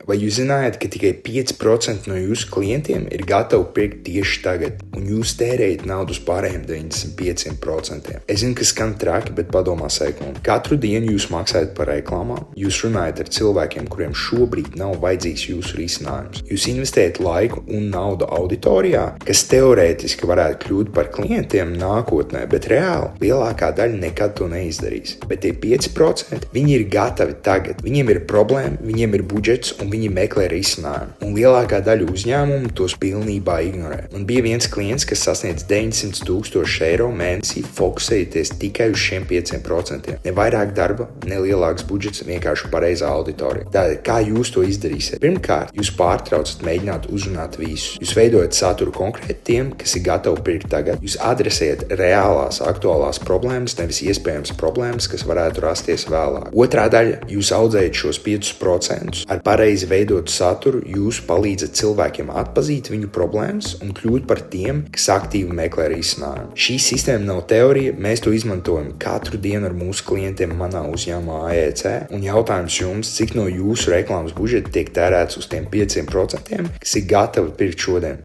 Vai jūs zinājāt, ka tikai 5% no jūsu klientiem ir gatavi pirkt tieši tagad, un jūs tērējat naudu uz pārējiem 95%? Es zinu, ka skan traki, bet padomā sekundi. Katru dienu jūs maksājat par reklāmām, jūs runājat ar cilvēkiem, kuriem šobrīd nav vajadzīgs jūsu risinājums. Jūs investējat laiku un naudu auditorijā, kas teorētiski varētu kļūt par klientiem nākotnē, bet reāli lielākā daļa nekad to neizdarīs. Bet tie 5% viņi ir gatavi tagad. Viņiem ir problēma, viņiem ir budžets un viņi meklē risinājumu. Un lielākā daļa uzņēmumu tos pilnībā ignorē. Man bija viens klients, kas sasniedz 900,000 eiro mēnesī, fokusējoties tikai uz šiem 5%. Ne vairāk darba, ne lielāks budžets, vienkārši pareizā auditorija. Tātad, kā jūs to izdarīsiet? Pirmkārt, jūs pārtraucat mēģināt uzrunāt visus. Jūs veidojat saturu konkrēti tiem, kas ir gatavi pirkt tagad. Jūs adresējat reālās, aktuālās problēmas, nevis iespējams problēmas, kas varētu rasties vēlāk. Otrā daļa, jūs audzējat šos 5%. Ar pareizi veidotu saturu jūs palīdzat cilvēkiem atpazīt viņu problēmas un kļūt par tiem, kas aktīvi meklē risinājumu. Šī sistēma nav teorija, mēs to izmantojam katru dienu ar mūsu klientiem manā uzņēmumā AEC. Un jautājums jums, cik no jūsu reklāmas budžeta tiek tērēts uz tiem 5%, kas ir gatavi pirkt šodien?